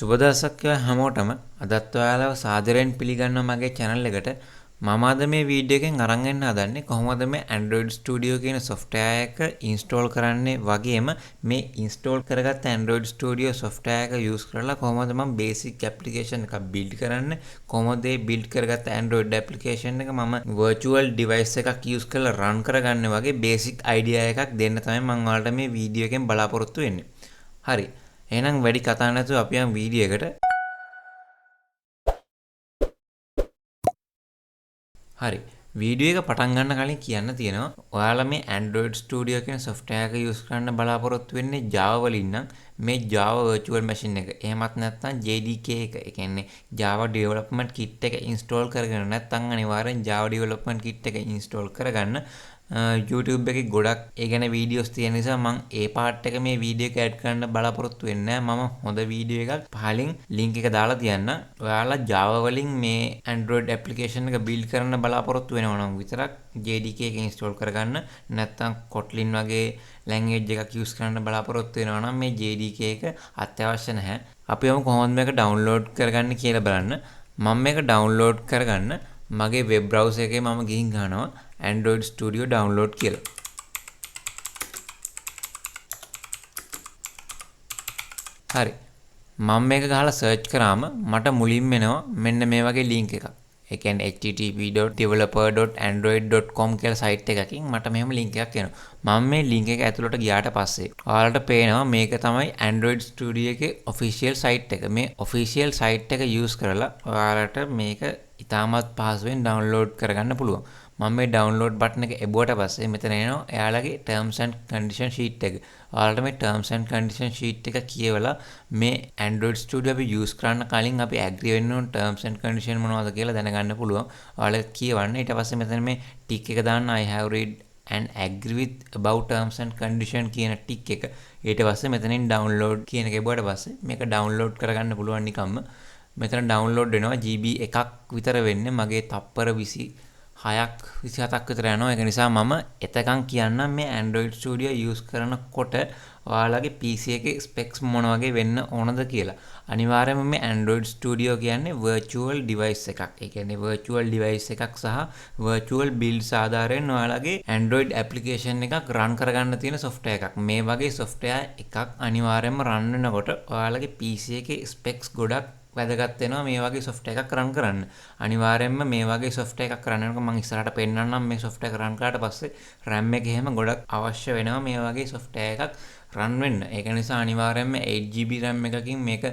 සුබ දවසක් හැමෝටම අදත් ඔයාලව සාදරයෙන් පිළිගන්නවා මගේ channel එකට. මම අද මේ වීඩියෝ එකෙන් අරන් එන්න හදන්නේ කොහොමද මේ Android Studio කියන software එක install කරන්නේ වගේම මේ install කරගත්ත Android Studio software එක use කරලා කොහොමද මම basic application එකක් build කරන්නේ, කොහොමද මේ build කරගත්ත Android application එක මම virtual device එකක් use කරලා run කරගන්නේ වගේ basic idea එකක් දෙන්න තමයි මම ඔයාලට මේ වීඩියෝ එකෙන් බලාපොරොත්තු වෙන්නේ. හරි. එහෙනම් වැඩි කතා නැතුව අපි යමු වීඩියෝ එකට. හරි. වීඩියෝ එක පටන් ගන්න කලින් කියන්න තියෙනවා ඔයාලා මේ Android Studio කියන software එක use කරන්න බලාපොරොත්තු වෙන්නේ Java වලින් නම් මේ Java virtual machine එක. එහෙමත් නැත්නම් JDK එක. ඒ කියන්නේ Java development kit එක install කරගෙන නැත්නම් අනිවාර්යෙන් Java development kit එක install කරගන්න. YouTube එකේ ගොඩක් ඒ ගැන වීඩියෝස් තියෙන නිසා මම ඒ පාර්ට් එක මේ වීඩියෝ එක ඇඩ් කරන්න බලාපොරොත්තු වෙන්නේ නැහැ. මම හොඳ වීඩියෝ එකක් පහලින් link එක දාලා තියන්න. ඔයාලා Java වලින් මේ Android application එක build කරන්න බලාපොරොත්තු වෙනවා නම් විතරක් JDK එක install කරගන්න. නැත්නම් Kotlin වගේ language එකක් use කරන්න බලාපොරොත්තු වෙනවා නම් මේ JDK එක අත්‍යවශ්‍ය නැහැ. අපි යමු කොහොමද මේක download කරගන්න කියලා බලන්න. මම මේක download කරගන්න මගේ web browser එකේ මම ගිහින් ගන්නවා Android Studio download කියලා. හරි. මම මේක ගහලා search කරාම මට මුලින්ම එනවා මෙන්න මේ වගේ link එකක්. ඒ කියන්නේ http://developer.android.com කියලා site එකකින් මට මෙහෙම link එකක් එනවා. මම මේ link එක ඇතුළට ගියාට පස්සේ ඔයාලට පේනවා මේක තමයි Android Studio එකේ official site එක. මේ official site එක use කරලා ඔයාලට මේක ඉතාමත් පහසුවෙන් download කරගන්න පුළුවන්. මම මේ download button එක එබුවට පස්සේ මෙතන එනවා එයාලගේ terms and condition sheet එක. ඔයාලට මේ terms and condition sheet එක කියවලා මේ Android Studio අපි use කරන්න කලින් අපි agree වෙන්න ඕන terms and condition මොනවද කියලා දැනගන්න පුළුවන්. ඔයාලා කියවන්න. ඊට පස්සේ මෙතන මේ tick එක දාන්න I have read and agree with about terms and condition කියන tick එක. ඊට පස්සේ මෙතනින් download කියන එක එබුවට පස්සේ මේක download කරගන්න පුළුවන් නිකම්ම. මෙතන download වෙනවා GB එකක් විතර වෙන්නේ. මගේ තප්පර 26ක් 27ක් විතර යනවා. ඒක නිසා මම එතකන් කියන්නම් මේ Android Studio use කරනකොට ඔයාලගේ PC එකේ specs මොන වගේ වෙන්න ඕනද කියලා. අනිවාර්යයෙන්ම මේ Android Studio කියන්නේ virtual device එකක්. ඒ කියන්නේ virtual device එකක් සහ virtual builds ආධාරයෙන් ඔයාලගේ Android application එකක් run කරගන්න තියෙන software එකක්. මේ වගේ software එකක් අනිවාර්යයෙන්ම run වෙනකොට ඔයාලගේ PC එකේ specs ගොඩක් වැදගත් වෙනවා මේ වගේ software එකක් run කරන්න. අනිවාර්යයෙන්ම මේ වගේ software එකක් run කරනකොට මම ඉස්සරහට පෙන්නන්නම් මේ software එක run කරාට පස්සේ RAM එක එහෙම ගොඩක් අවශ්‍ය වෙනවා මේ වගේ software එකක් run වෙන්න. ඒක නිසා අනිවාර්යයෙන්ම 8GB RAM එකකින් මේක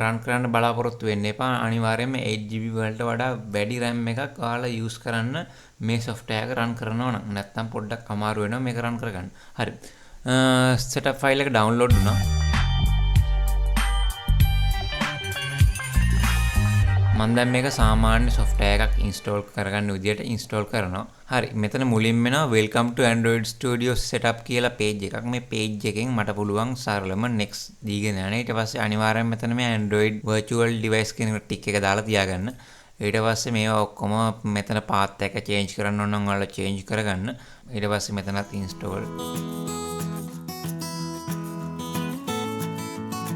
run කරන්න බලාපොරොත්තු වෙන්න එපා. අනිවාර්යයෙන්ම 8GB වලට වඩා වැඩි RAM එකක් ඔයාලා use කරන්න මේ software එක run කරනවා නම්. නැත්නම් පොඩ්ඩක් අමාරු වෙනවා මේක run කරගන්න. හරි. setup file එක download වුණා. මම දැන් මේක සාමාන්‍ය software එකක් install කරගන්න විදියට install කරනවා. හරි. මෙතන මුලින්ම එනවා welcome to Android Studio setup කියලා page එකක්. මේ page එකෙන් මට පුළුවන් සරලම next දීගෙන යන්න. ඊට පස්සේ අනිවාර්යයෙන් මෙතන මේ Android virtual device කියන tick එක දාලා තියාගන්න. ඊට පස්සේ මේවා ඔක්කොම මෙතන path එක change කරන්න ඕන නම් ඔයාලා change කරගන්න. ඊට පස්සේ මෙතනත් install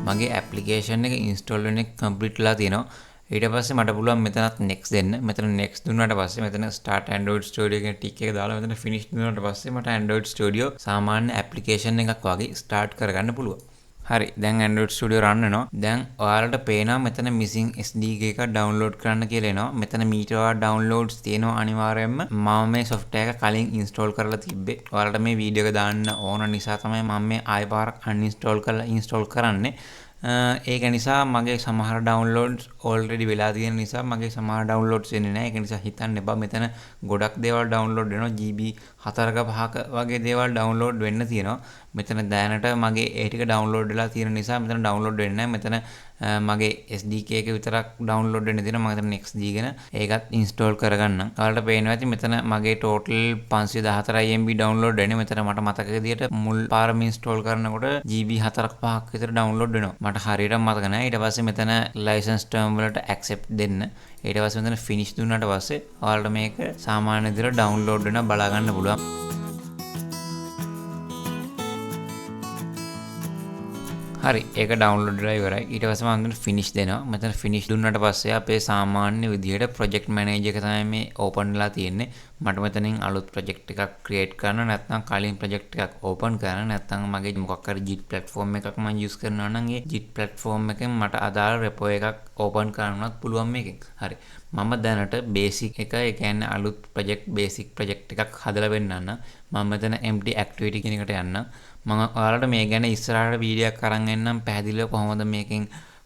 මගේ application එක install වෙන එක complete වෙලා තියෙනවා. ඊට පස්සේ මට පුළුවන් මෙතනත් next දෙන්න. මෙතන next දුන්නාට පස්සේ මෙතන start Android Studio කියන tick එක දාලා මෙතන finish දුන්නාට පස්සේ මට Android Studio සාමාන්‍ය application එකක් වගේ start කරගන්න පුළුවන්. හරි. දැන් Android Studio run වෙනවා. දැන් ඔයාලට පේනවා මෙතන missing SDK එක download කරන්න කියලා එනවා. මෙතන මීට වඩා downloads තියෙනවා අනිවාර්යයෙන්ම. මම මේ software එක කලින් install කරලා තිබ්බේ. ඔයාලට මේ වීඩියෝ එක දාන්න ඕන නිසා තමයි මම මේ ආයෙ පාරක් uninstall කරලා install කරන්නේ. ඒක නිසා මගේ සමහර downloads already වෙලා තියෙන නිසා මගේ සමහර downloads වෙන්නේ නැහැ. ඒක නිසා හිතන්න එපා මෙතන ගොඩක් දේවල් download වෙනවා. GB 4ක 5ක වගේ දේවල් download වෙන්න තියෙනවා. මෙතන දැනට මගේ ඒ ටික download වෙලා තියෙන නිසා මෙතන download වෙන්නේ නැහැ. මෙතන මගේ SDK එක විතරක් download වෙන්න තියෙනවා. මම මෙතන next දීගෙන ඒකත් install කරගන්නම්. ඔයාලට පේනවා ඇති මෙතන මගේ total 514 MB download වෙන්නේ. මෙතන මට මතක විදියට මුල් පාරම install කරනකොට GB 4ක් 5ක් විතර download වෙනවා. මට හරියට මතක නැහැ. ඊට පස්සේ මෙතන license term වලට accept දෙන්න. ඊට පස්සේ මෙතන finish දුන්නාට පස්සේ ඔයාලට මේක සාමාන්‍ය විදියට download වෙනවා බලා ගන්න පුළුවන්. හරි ඒක ඩවුන්ලෝඩ් වෙලා ඉවරයි. ඊට පස්සේ මම මෙතන ෆිනිෂ් දෙනවා. මෙතන ෆිනිෂ් දුන්නාට පස්සේ අපේ සාමාන්‍ය විදිහට ප්‍රොජෙක්ට් මැනේජර් එක තමයි මේ ඕපන් වෙලා තියෙන්නේ. මට මෙතනින් අලුත් ප්‍රොජෙක්ට් එකක් ක්‍රියේට් කරන්න නැත්නම් කලින් ප්‍රොජෙක්ට් එකක් ඕපන් කරන්න නැත්නම් මගේ මොකක් හරි JIT platform එකක් මම යූස් කරනවා නම් ඒ JIT platform එකෙන් මට අදාළ රෙපෝ එකක් ඕපන් කරන්නත් පුළුවන් මේකෙන්. හරි. මම දැනට බේසික් එක ඒ කියන්නේ අලුත් ප්‍රොජෙක්ට් බේසික් ප්‍රොජෙක්ට් එකක් හදලා වෙන්නන්න මම මෙතන empty activity කියන එකට යන්න. මම ඔයාලට මේ ගැන ඉස්සරහට වීඩියෝ එකක් අරන් එන්නම් පැහැදිලිව කොහොමද මේකෙන්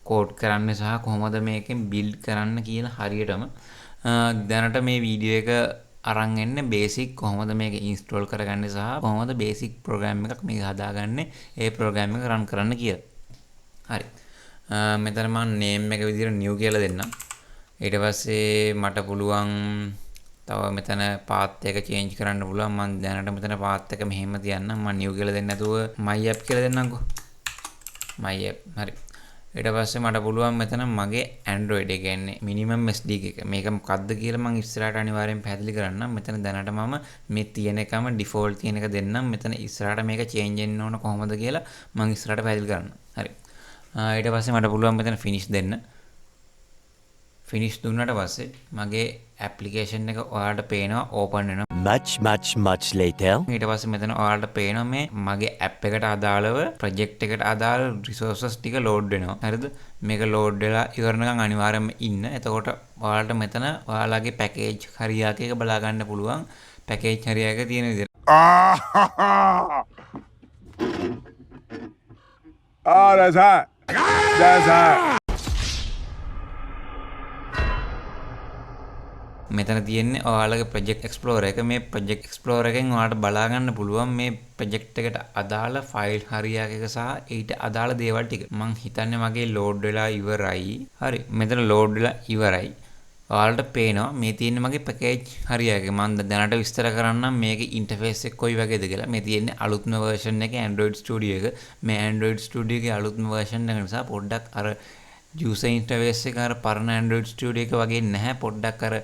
කෝඩ් කරන්න සහ කොහොමද මේකෙන් බිල්ඩ් කරන්න කියන හරියටම දැනට මේ වීඩියෝ එක අරන් එන්නේ බේසික් කොහොමද මේක ඉන්ස්ටෝල් කරගන්නේ සහ කොහොමද බේසික් ප්‍රෝග්‍රෑම් එකක් මේක හදාගන්නේ ඒ ප්‍රෝග්‍රෑම් එක රන් කරන්න කියලා. හරි. මෙතන මම name එක විදිහට new කියලා දෙන්නම්. ඊට පස්සේ මට පුළුවන් තව මෙතන පාත් එක චේන්ජ් කරන්න පුළුවන්. මම දැනට මෙතන පාත් එක මෙහෙම තියන්නම්. මම new කියලා දෙන්නේ නැතුව my app කියලා දෙන්නම්කෝ. my app. හරි. ඊට පස්සේ මට පුළුවන් මෙතන මගේ Android එක කියන්නේ minimum SDK එක. මේක මොකක්ද කියලා මම ඉස්සරහට අනිවාර්යෙන් පැහැදිලි කරන්නම්. මෙතන දැනට මම මේ තියෙන එකම default තියෙන එක දෙන්නම්. මෙතන ඉස්සරහට මේක change වෙන්න ඕන කොහොමද කියලා මම ඉස්සරහට පැහැදිලි කරන්නම්. හරි. ඊට පස්සේ මට පුළුවන් මෙතන finish දෙන්න. finish දුන්නාට පස්සේ මගේ application එක ඔයාලට පේනවා open වෙනවා. much later. ඊට පස්සේ මෙතන ඔයාලට පේනවා මේ මගේ app එකට අදාළව project එකට අදාළ resources ටික load වෙනවා. හරිද? මේක load වෙලා ඉවරනකම් අනිවාර්යයෙන්ම ඉන්න. එතකොට ඔයාලට මෙතන ඔයාලගේ package හරියක් එක බලා ගන්න පුළුවන්. package හරියක තියෙන විදිහට. That's hot. That's hot. මෙතන තියෙන්නේ ඔයාලගේ project explorer එක. මේ project explorer එකෙන් ඔයාලට බලා ගන්න පුළුවන් මේ project එකට අදාළ file හරියක් එක සහ ඊට අදාළ දේවල් ටික. මං හිතන්නේ මගේ load වෙලා ඉවරයි. හරි. මෙතන load වෙලා ඉවරයි. ඔයාලට පේනවා මේ තියෙන්නේ මගේ package හරියක්. මම දැනට විස්තර කරන්නම් මේකේ interface එක කොයි වගේද කියලා. මේ තියෙන්නේ අලුත්ම version එකේ Android Studio එක. මේ Android Studio එකේ අලුත්ම version එක නිසා පොඩ්ඩක් අර user interface එක අර පරණ Android Studio එක වගේ නැහැ. පොඩ්ඩක් අර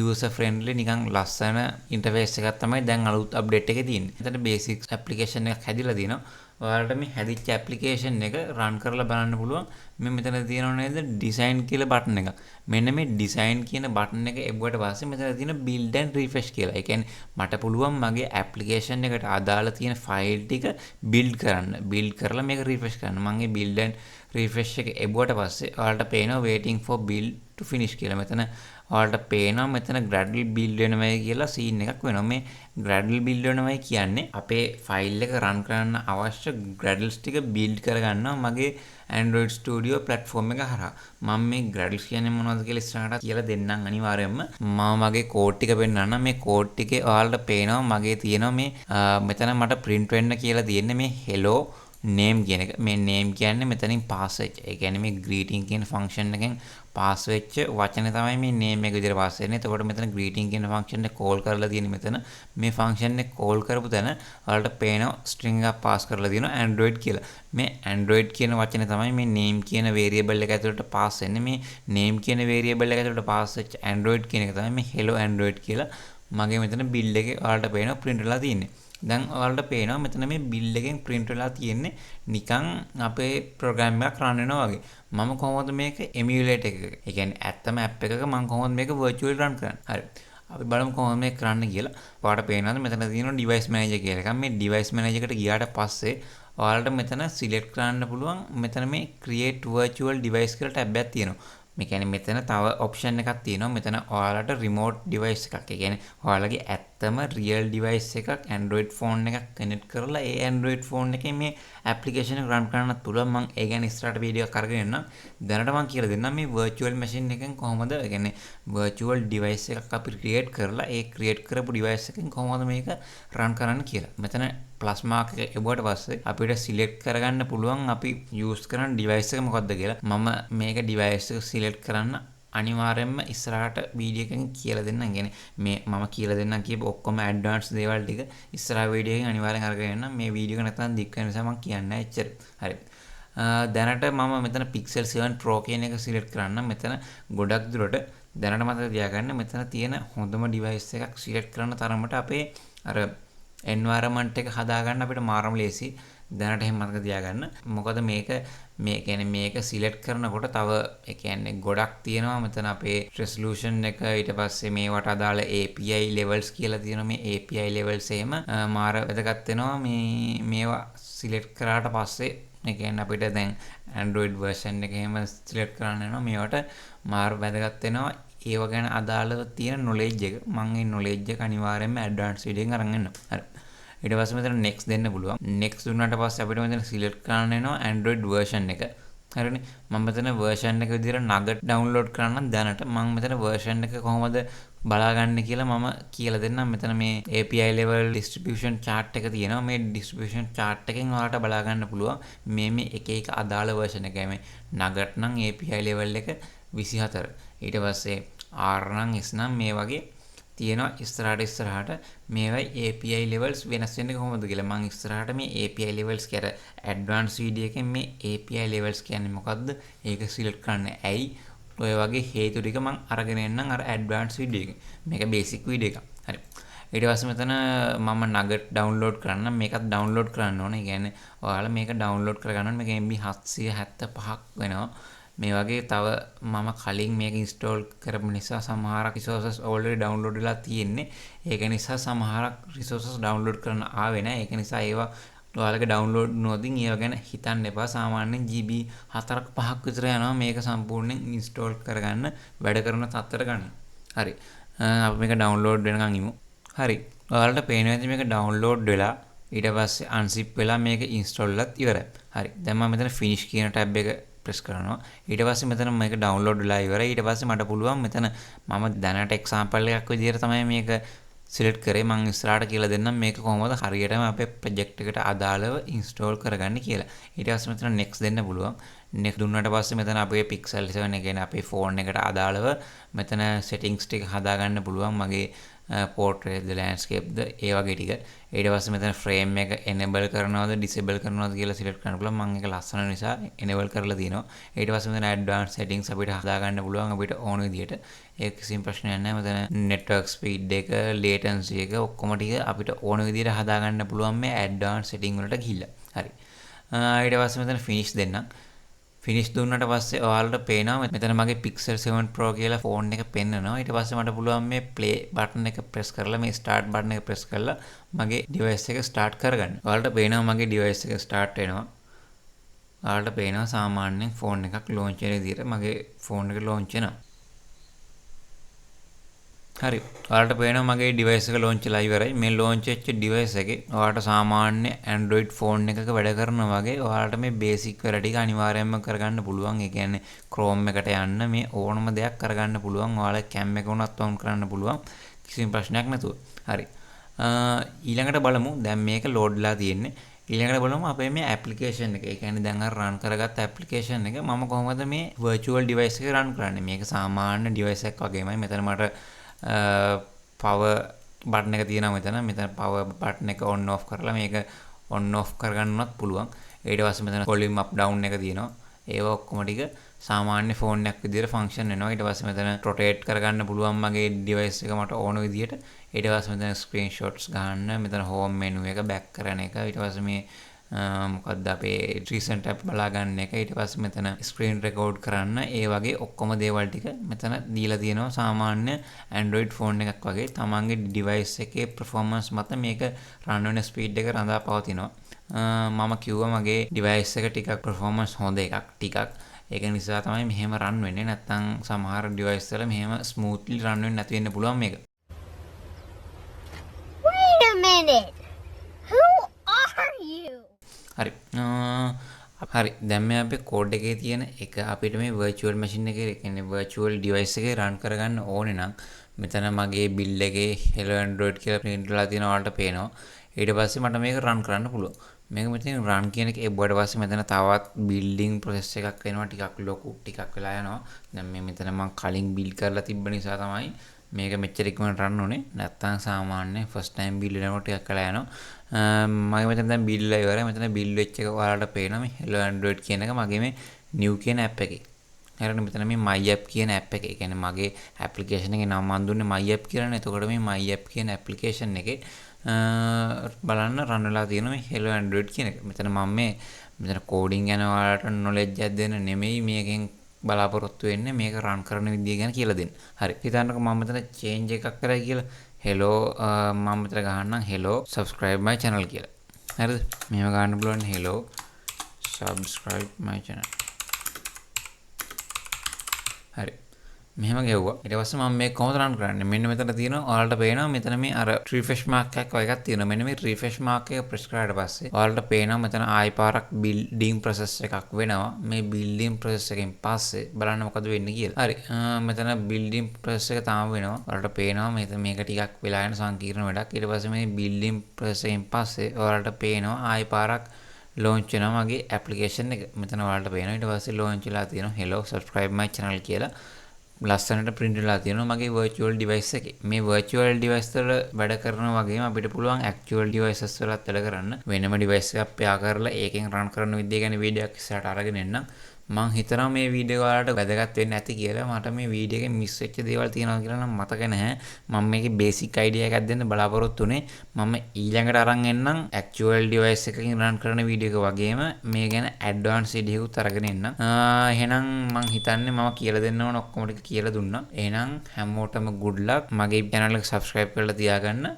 user friendly නිකන් ලස්සන interface එකක් තමයි දැන් අලුත් update එකේ තියෙන්නේ. එතන basic application එකක් හැදිලා තියෙනවා. ඔයාලට මේ හැදිච්ච application එක run කරලා බලන්න පුළුවන්. මේ මෙතන තියෙනව නේද design කියලා button එකක්. මෙන්න මේ design කියන button එක එව්වට පස්සේ මෙතන තියෙන build and refresh කියලා. ඒ කියන්නේ මට පුළුවන් මගේ application එකට අදාළ තියෙන file ටික build කරන්න. build කරලා මේක refresh කරන්න. මම මේ build and refresh එක එව්වට පස්සේ ඔයාලට පේනවා waiting for build to finish කියලා. මෙතන ඔයාලට පේනවා මෙතන Gradle build වෙනවයි කියලා scene එකක් වෙනවා. මේ Gradle build වෙනවයි කියන්නේ අපේ file එක run කරන්න අවශ්‍ය Gradles ටික build කරගන්නවා මගේ Android Studio platform එක හරහා. මම මේ Gradles කියන්නේ මොනවද කියලා ඉස්සරහට කියලා දෙන්නම් අනිවාර්යයෙන්ම. මම මගේ code ටික පෙන්නන්න. මේ code ටිකේ ඔයාලට පේනවා මගේ තියෙනවා මේ මෙතන මට print වෙන්න කියලා තියෙන්නේ මේ hello name කියන එක. මේ name කියන්නේ මෙතනින් pass වෙච්ච. ඒ කියන්නේ මේ greeting කියන function එකෙන් pass වෙච්ච වචනේ තමයි මේ name එක විදිහට pass වෙන්නේ. එතකොට මෙතන greeting කියන function එක call කරලා තියෙන්නේ මෙතන. මේ function එක call කරපු තැන ඔයාලට පේනවා string එකක් pass කරලා තියෙනවා Android කියලා. මේ Android කියන වචනේ තමයි මේ name කියන variable එක ඇතුළට pass වෙන්නේ. මේ name කියන variable එක ඇතුළට pass වෙච්ච Android කියන එක තමයි මේ hello Android කියලා මගේ මෙතන build එකේ ඔයාලට පේනවා print වෙලා තියෙන්නේ. දැන් ඔයාලට පේනවා මෙතන මේ build එකෙන් print වෙලා තියෙන්නේ නිකන් අපේ program එකක් run වෙනවා වගේ. මම කොහොමද මේක emulate එකක. ඒ කියන්නේ ඇත්තම app එකක මම කොහොමද මේක virtual run කරන්නේ. හරි. අපි බලමු කොහොමද මේක කරන්න කියලා. ඔයාලට පේනවාද මෙතන තියෙනවා device manager කියලා එකක්. මේ device manager එකට ගියාට පස්සේ ඔයාලට මෙතන select කරන්න පුළුවන් මෙතන මේ create virtual device කියලා tab එකක් තියෙනවා. මේ කියන්නේ මෙතන තව option එකක් තියෙනවා. මෙතන ඔයාලට remote device එකක්. ඒ කියන්නේ ඔයාලගේ ඇත්තම real device එකක් Android phone එකක් connect කරලා ඒ Android phone එකේ මේ application එක run කරන්නත් පුළුවන්. මම ඒ ගැන ඉස්සරහට වීඩියෝ එකක් අරගෙන එන්නම්. දැනට මම කියලා දෙන්නම් මේ virtual machine එකෙන් කොහොමද ඒ කියන්නේ virtual device එකක් අපි create කරලා ඒ create කරපු device එකෙන් කොහොමද මේක run කරන්න කියලා. මෙතන plus mark එක එවුවට පස්සේ අපිට select කරගන්න පුළුවන් අපි use කරන device එක මොකක්ද කියලා. මම මේක device එක select කරන්න අනිවාර්යයෙන්ම ඉස්සරහට වීඩියෝ එකකින් කියලා දෙන්නම්. කියන්නේ මේ මම කියලා දෙන්නම් කියපු ඔක්කොම advanced දේවල් ටික ඉස්සරහ වීඩියෝ එකෙන් අනිවාර්යෙන් අරගෙන එන්නම්. මේ වීඩියෝ එක නැත්නම් දික් වෙන නිසා මම කියන්නේ නැහැ එච්චර. හරි. දැනට මම මෙතන Pixel 7 Pro කියන එක select කරන්න. මෙතන ගොඩක් දුරට දැනට මතක තියාගන්න මෙතන තියෙන හොඳම device එකක් select කරන තරමට අපේ අර environment එක හදාගන්න අපිට මාරම ලේසි. දැනට එහෙම මතක තියාගන්න. මොකද මේක මේ කියන්නේ මේක සිලෙක්ට් කරනකොට තව ඒ කියන්නේ ගොඩක් තියෙනවා මෙතන අපේ resolution එක ඊට පස්සේ මේවට අදාළ API levels කියලා තියෙනවා මේ API levels එහෙම මාර වැදගත් වෙනවා මේවා සිලෙක්ට් කරාට පස්සේ ඒ කියන්නේ අපිට දැන් Android version එක එහෙම සිලෙක්ට් කරන්න වෙනවා මේවට මාර වැදගත් වෙනවා ඒව ගැන අදාළව තියෙන knowledge එක මම මේ knowledge එක අනිවාර්යයෙන්ම advanced video එකෙන් අරන් එන්නම් හරි ඊට පස්සේ මෙතන next දෙන්න පුළුවන් next දුන්නාට පස්සේ අපිට මෙතන select කරන්න වෙනවා Android version එක හරිනේ මම මෙතන version එක විදිහට nugget download කරන්න දැනට මම මෙතන version එක කොහොමද බලාගන්න කියලා මම කියලා දෙන්නම් මෙතන මේ API level distribution chart එක තියෙනවා මේ distribution chart එකෙන් ඔයාලට බලා ගන්න පුළුවන් මේ එක එක අදාළ version එකයි මේ nugget නම් API level එක 24 ඊට පස්සේ R නම් S නම් මේ වගේ තියෙනවා ඉස්සරහට මේවයි API levels වෙනස් වෙන්නේ කොහොමද කියලා මම ඉස්සරහට මේ API levels කියන advanced video එකෙන් මේ API levels කියන්නේ මොකද්ද ඒක select කරන්න ඇයි ඔය වගේ හේතු ටික මම අරගෙන එන්නම් අර advanced video එකෙන් මේක basic video එකක් හරි ඊට පස්සේ මෙතන මම nugget download කරන්න මේකත් download කරන්න ඕනේ. ඒ කියන්නේ ඔයාලා මේක download කරගන්න ඕනේ. මේක MB 775ක් වෙනවා. මේ වගේ තව මම කලින් මේක install කරපු නිසා සමහරක් resources already download වෙලා තියෙන්නේ. ඒක නිසා සමහරක් resources download කරන්න ආවේ නැහැ. ඒක නිසා ඒවා ඔයාලගේ download නොදින් ඒව ගැන හිතන්න එපා. සාමාන්‍යයෙන් GB 4ක් 5ක් විතර යනවා මේක සම්පූර්ණයෙන් install කරගන්න වැඩ කරන තත්ත්වයට ගන්න. හරි. අපි මේක download වෙනකන් ඉමු. හරි. ඔයාලට පේනවා ඇති මේක download වෙලා ඊට පස්සේ unzip වෙලා මේක install වෙලත් ඉවරයි. හරි. දැන් මම මෙතන finish කියන tab එක press කරනවා. ඊට පස්සේ මෙතන මේක download වෙලා ඉවරයි. ඊට පස්සේ මට පුළුවන් මෙතන මම දැනට example එකක් විදිහට තමයි මේක select කරේ. මම ඉස්සරහට කියලා දෙන්නම් මේක කොහොමද හරියටම අපේ project එකට අදාළව install කරගන්නේ කියලා. ඊට පස්සේ මෙතන next දෙන්න පුළුවන්. next දුන්නාට පස්සේ මෙතන අපේ pixel 7 එක කියන්නේ අපේ phone එකට අදාළව මෙතන settings ටික හදාගන්න පුළුවන්. මගේ portrait the landscape ද ඒ වගේ ටික. ඊට පස්සේ මෙතන frame එක enable කරනවද disable කරනවද කියලා select කරන්න පුළුවන්. මම ඒක ලස්සන නිසා enable කරලා තියෙනවා. ඊට පස්සේ මෙතන advanced settings අපිට හදාගන්න පුළුවන් අපිට ඕන විදිහට. ඒක කිසිම ප්‍රශ්නයක් නැහැ. මෙතන network speed එක latency එක ඔක්කොම ටික අපිට ඕන විදිහට හදාගන්න පුළුවන් මේ advanced setting වලට ගිහිල්ලා. හරි. ඊට පස්සේ මෙතන finish දෙන්නම්. finish දුන්නාට පස්සේ ඔයාලට පේනවා මෙතන මගේ Pixel 7 Pro කියලා ෆෝන් එක පෙන්නනවා. ඊට පස්සේ මට පුළුවන් මේ play button එක press කරලා මේ start button එක press කරලා මගේ device එක start කරගන්න. ඔයාලට පේනවා මගේ device එක start වෙනවා. ඔයාලට පේනවා සාමාන්‍යයෙන් ෆෝන් එකක් launch වෙන විදිහට මගේ ෆෝන් එක launch වෙනවා. හරි. ඔයාලට පේනවා මගේ device එක launch වෙලා ඉවරයි. මේ launch වෙච්ච device එකේ ඔයාලට සාමාන්‍ය Android phone එකක වැඩ කරනවා වගේ ඔයාලට මේ basic වැඩ ටික අනිවාර්යයෙන්ම කරගන්න පුළුවන්. ඒ කියන්නේ Chrome එකට යන්න මේ ඕනම දෙයක් කරගන්න පුළුවන්. ඔයාලා cam එක උනත් on කරන්න පුළුවන්. කිසිම ප්‍රශ්නයක් නැතුව. හරි. ඊළඟට බලමු දැන් මේක load වෙලා තියෙන්නේ. ඊළඟට බලමු අපේ මේ application එක. ඒ කියන්නේ දැන් අර run කරගත්ත application එක මම කොහොමද මේ virtual device එක run කරන්නේ. මේක සාමාන්‍ය device එකක් වගේමයි. මෙතන මට power button එක තියෙනවා මෙතන power button එක on off කරලා මේක on off කරගන්නවත් පුළුවන්. ඊට පස්සේ මෙතන volume up down එක තියෙනවා. ඒව ඔක්කොම ටික සාමාන්‍ය ෆෝන් එකක් විදිහට ෆන්ක්ෂන් වෙනවා. ඊට පස්සේ මෙතන rotate කරගන්න පුළුවන් මගේ device එක මට ඕන විදිහට. ඊට පස්සේ මෙතන screenshots ගන්න, මෙතන home menu එක back කරන එක, ඊට පස්සේ මේ මොකක්ද අපේ recent app බලා ගන්න එක, ඊට පස්සේ මෙතන screen record කරන්න, ඒ වගේ ඔක්කොම දේවල් ටික මෙතන දීලා තියෙනවා. සාමාන්‍ය Android phone එකක් වගේ තමන්ගේ device එකේ performance මත මේක run වෙන speed එක රඳා පවතිනවා. මම කිව්වා මගේ device එක ටිකක් performance හොඳ එකක් ටිකක්. ඒක නිසා තමයි මෙහෙම run වෙන්නේ. නැත්නම් සමහර device වල මෙහෙම smoothly run වෙන්නේ නැති වෙන්න පුළුවන් මේක. Wait a minute. Who are you? හරි. හරි. දැන් මේ අපේ code එකේ තියෙන එක අපිට මේ virtual machine එකේ කියන්නේ virtual device එකේ run කරගන්න ඕනේ නම් මෙතන මගේ bill එකේ hello android කියලා print වෙලා තියෙනවා ඔයාලට පේනවා. ඊට පස්සේ මට මේක run කරන්න පුළුවන්. මේක මෙතන run කියන එක එබ්බුවට පස්සේ මෙතන තවත් building process එකක් වෙනවා. ටිකක් ලොකු ටිකක් වෙලා යනවා. දැන් මේ මෙතන මම කලින් build කරලා තිබ්බ නිසා තමයි මේක මෙච්චර ඉක්මනට run උනේ. නැත්තම් සාමාන්‍ය first time build වෙනකොට ටිකක් වෙලා යනවා. මම මෙතන දැන් build එක ඉවරයි. මෙතන build වෙච්ච එක ඔයාලට පේනවා මේ hello android කියන එක මගේ මේ new කියන app එකේ. හරියට මෙතන මේ my app කියන app එකේ. ඒ කියන්නේ මගේ application එකේ නම මම දුන්නේ my app කියලානේ. එතකොට මේ my app කියන application එකේ බලන්න run වෙලා තියෙන මේ hello android කියන එක. මෙතන මම මේ මෙතන කෝඩින් ගැන ඔයාලට නොලෙජ් එකක් දෙන්න නෙමෙයි මේකෙන් බලාපොරොත්තු වෙන්නේ මේක රන් කරන විදිය ගැන කියලා දෙන්න. හරි. හිතන්නකෝ මම මෙතන change එකක් කරයි කියලා. hello මම මෙතන ගහන්නම් hello subscribe my channel කියලා. හරිද? මෙහෙම ගන්න පුළුවන් hello subscribe my channel. හරි. මෙහෙම ගෙව්වා. ඊට පස්සේ මම මේක කොහොමද රන් කරන්නේ? මෙන්න මෙතන තියෙනවා ඔයාලට පේනවා මෙතන මේ අර refresh mark එකක් වගේ එකක් තියෙනවා. මෙන්න මේ refresh mark එක press කරාට පස්සේ ඔයාලට පේනවා මෙතන ආයි පාරක් building process එකක් වෙනවා. මේ building process එකෙන් පස්සේ බලන්න මොකද වෙන්නේ කියලා. හරි. මෙතන building process එක තාම වෙනවා. ඔයාලට පේනවා මේක ටිකක් වෙලා යන සංකීර්ණ වැඩක්. ඊට පස්සේ මේ building process එකෙන් පස්සේ ඔයාලට පේනවා ආයි පාරක් launch වෙනවා මගේ application එක. මෙතන ඔයාලට පේනවා ඊට පස්සේ launch වෙලා තියෙනවා hello subscribe my channel කියලා. ලස්සනට print වෙලා තියෙනවා මගේ virtual device එකේ. මේ virtual device වල වැඩ කරනවා වගේම අපිට පුළුවන් actual devices වලත් වැඩ කරන්න. වෙනම device එකක් pair කරලා ඒකෙන් run කරන විදිය ගැන වීඩියෝ එකක් ඉස්සරහට අරගෙන එන්නම්. මම හිතනවා මේ වීඩියෝ වලට වැදගත් වෙන්න ඇති කියලා. මට මේ වීඩියෝ එකේ මිස් වෙච්ච දේවල් තියෙනවා කියලා නම් මතක නැහැ. මම මේකේ බේසික් අයිඩියා එකක් දෙන්න බලාපොරොත්තු වෙන්නේ. මම ඊළඟට අරන් එන්නම් actual device එකකින් run කරන වීඩියෝ එක වගේම මේ ගැන advanced video එකක් අරගෙන එන්නම්. එහෙනම් මම හිතන්නේ මම කියලා දෙන්න ඕන ඔක්කොම ටික කියලා දුන්නා. එහෙනම් හැමෝටම good luck. මගේ channel එක subscribe කරලා තියාගන්න.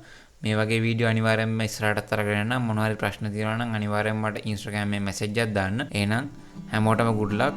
මේ වගේ වීඩියෝ අනිවාර්යයෙන්ම ඉස්සරහටත් අරගෙන යන්න. මොනවා හරි ප්‍රශ්න තියෙනවා නම් අනිවාර්යයෙන්ම මට Instagram එකේ message එකක් දාන්න. එහෙනම් හැමෝටම good luck.